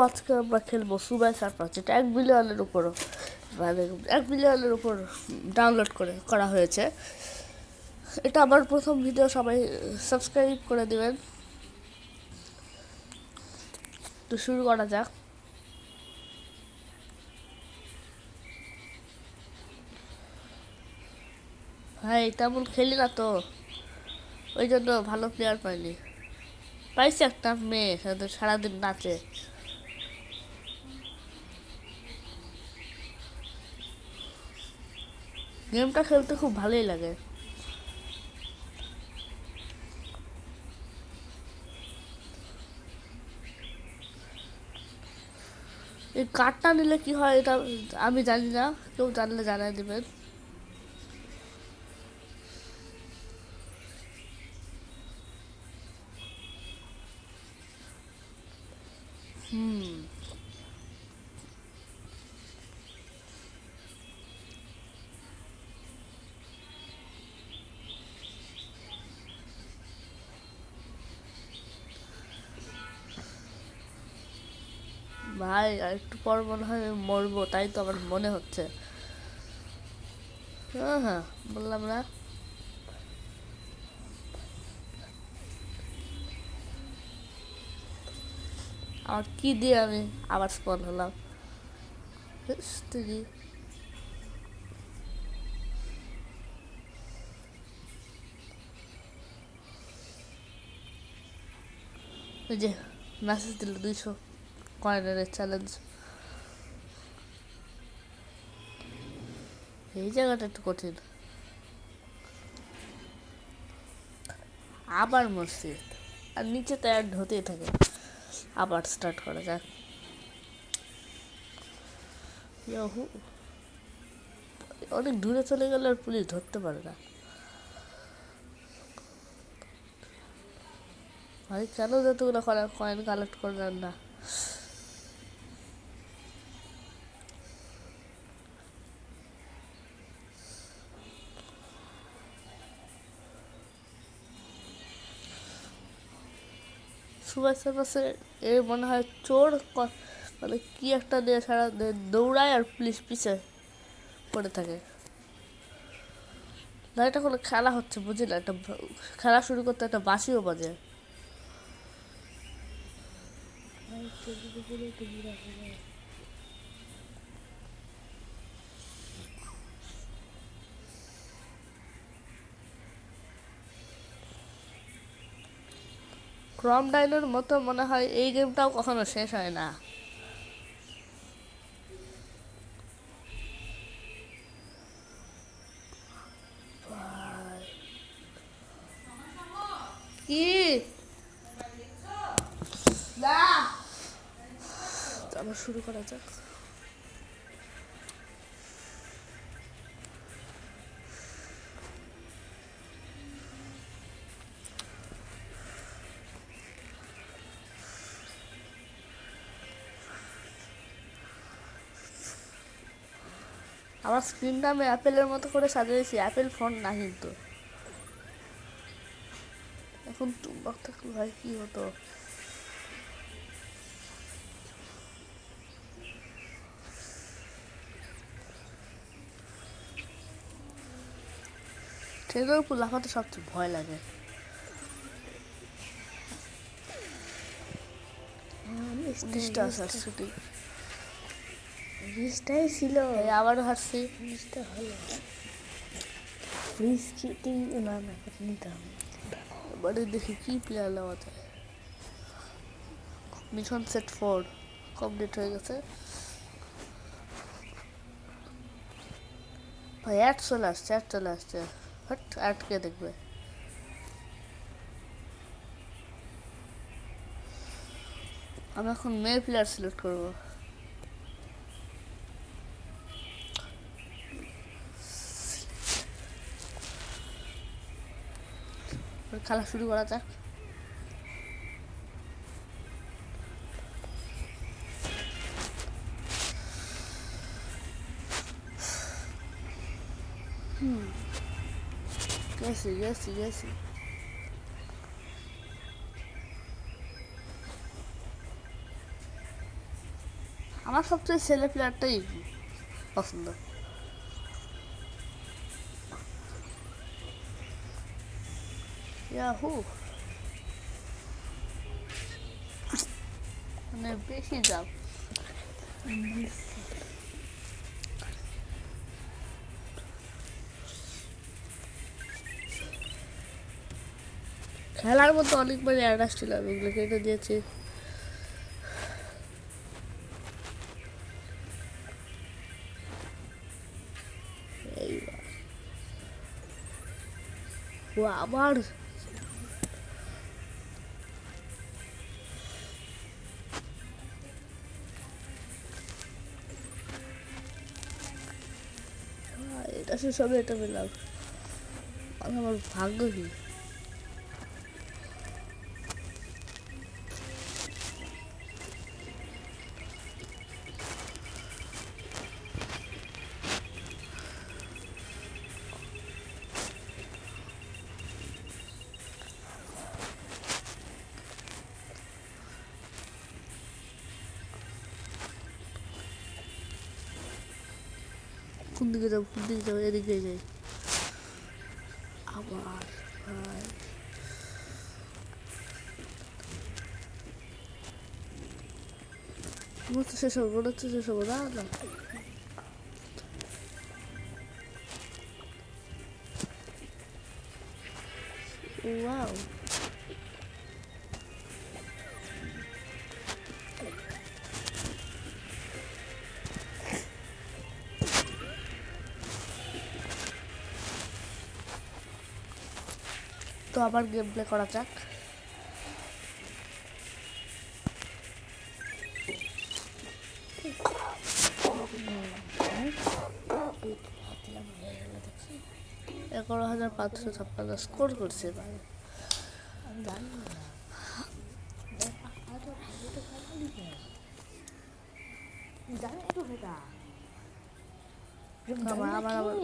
আজকে আমরা খেলবো সুবাই সারপাস, যেটা 1 বিলিয়নের উপর, মানে 1 বিলিয়নের উপর ডাউনলোড করা হয়েছে। এটা আমার প্রথম ভিডিও, সবাই সাবস্ক্রাইব করে দেবেন। তো শুরু করা যাক। ভাই তেমন খেলি না তো, ওই জন্য ভালো প্লেয়ার পাইনি। পাইছি একটা মেয়ে, সারাদিন নাচে। গেমটা খেলতে খুব ভালোই লাগে। এই কার্ডটা নিলে কি হয় এটা আমি জানি না, কেউ জানলে জানাই দেবেন। ভাই আর একটু পর মনে হয় আমি মরবো, তাই তো আমার মনে হচ্ছে। হ্যাঁ হ্যাঁ, বললাম না। আর কি দিয়ে আমি আবার স্পন হলাম। তুই ওই যে মেসেজ দিল 200 কয়েনের চ্যালেঞ্জ। এই জায়গাটা একটু কঠিন। আবার মরছি, আর নিচে তো অ্যাড হতেই থাকে। আবার স্টার্ট করা যাক। ইয়াহু, অনেক দূরে চলে গেলে আর পুলিশ ধরতে পারে না। ভাই কেন যতগুলো কয়েন কালেক্ট করলেন না? সুভাষ সার্কাসে এ মনে হয় চোর, মানে কি একটা দিয়ে সারা দৌড়ায় আর পুলিশ পিছে পড়ে থাকে। না, এটা কোনো খেলা হচ্ছে বুঝি না, একটা খেলা শুরু করতে একটা বাঁশিও বাজে। ক্রম ডাইনের মতো মনে হয় এই গেমটাও কখনো শেষ হয় না। কি আবার শুরু করা যাক। আমার স্ক্রিনটা আমি অ্যাপেলের মতো করে সাজিয়েছি, অ্যাপেল ফোন না কিন্তু। এখন টুকবাক থাকলে ভাই কি হতো। ট্রেনের উপর লাফাতে সবচেয়ে ভয় লাগে। বৃষ্টাই ছিল, আবারও হারছি। বৃষ্টা হলো ফ্রিজ খেতে না না নিতে হবে। এবারে দেখি কি প্লেয়ার নেওয়া যায়। মিশন সেট 4 কমপ্লিট হয়ে গেছে। ভাই অ্যাড চলে আসছে, অ্যাড চলে আসছে। হট, অ্যাড কে দেখবে। আমি এখন মেয়ে প্লেয়ার সিলেক্ট করবো। খেলা শুরু করা যাক। গেছি গেছি গেছি। আমার সবচেয়ে ছেলে প্লেয়ারটাই পছন্দ। ইয়াহু, মানে বেশি যাও। খেলার মতো অনেকবারই অ্যাড আসছিল, আমি এগুলো কেটে দিয়েছি। এইবার ও আবার এটা শেষ হবে, এটা পেলাম। আমার ভাগ্য কি! কোন দিকে যাবো, কোন দিকে যাবো? এদিকে যাই আবার। ভাই মনে হচ্ছে শেষ হবো, মনে হচ্ছে শেষ হবো। না না, ওয়াও, তো আবার গেম প্লে করা যাক। এগারো হাজার 556 স্কোর করছে এবার। আমি জানি না। জানি তো সেটা আবার আবার আবার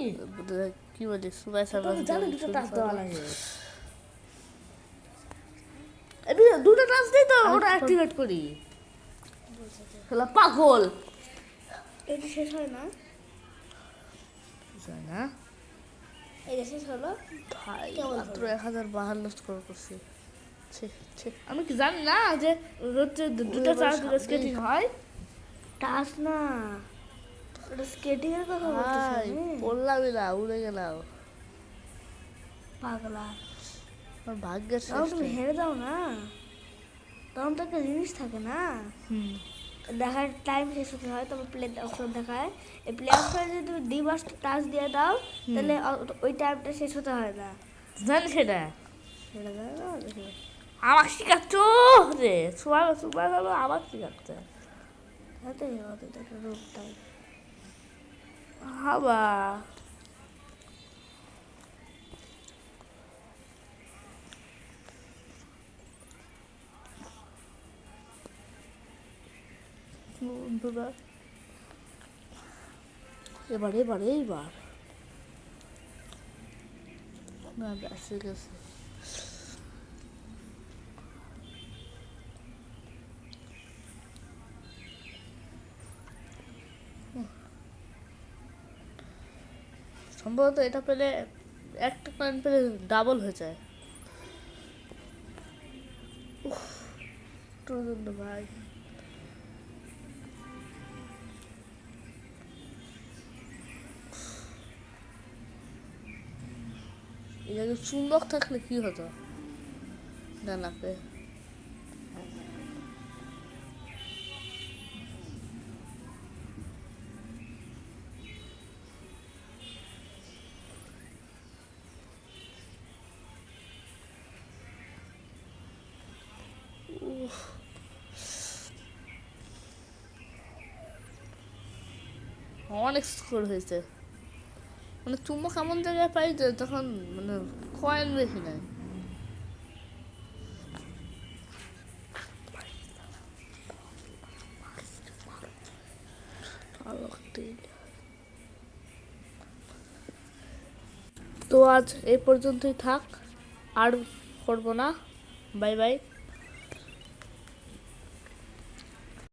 কি বলি, সুবাই সার্ভার জানি দুটো টাচ দেওয়া লাগে। দুটো টাচ দিই তো ওটা অ্যাক্টিভেট করি। শালা পাগল! এটা শেষ হয় না, যায় না এটা শেষ হলো। ভাই, কেমন মাত্র হলো? 1052 স্কোর করছি। ছি ছি, আমি কি জানি না যে হচ্ছে দুটো এবার চার সামনে। স্কেটিং হয়। টাচ না, ওটা স্কেটিং এর কথা বলতেছি ভাই আমি। পড়লামই না, উড়ে গেলাম। পাগলা, আমার ভাগ্যের তখন শেষ তুমি নেই। হেরে যাও না, তখন তো একটা জিনিস থাকে না, হুম, দেখার টাইম শেষ হতে হয়, তবে প্লে অপশন দেখায়। এই প্লে অপশনে যদি তুমি দ্বিবার টাচ দিয়ে দাও, তাহলে ওই টাইমটা শেষ হতে হয় না। জানি সেটা। সেটা জানো না? আমাকে শিখাচ্ছ রে, সুবাই সুবাই হলো আমাকে শিখাচ্ছে। তাতে ওদের একটা রূপ তাই। হাবা বন্ধুরা, এবার এবার এইবার না, বেঁচে গেছে। সম্ভবত এটা পেলে, একটা পয়েন্ট পেলে ডাবল হয়ে যায়। তোর জন্য ভাই। এই জায়গায় চুম্বক থাকলে কি হতো ডানাতে? অনেক স্কোর হয়েছে। মানে চুম্বক এমন জায়গায় পাই যে তখন মানে কয়েন বেশি নাই। তো আজ এই পর্যন্তই থাক, আর করবো না। Bye bye.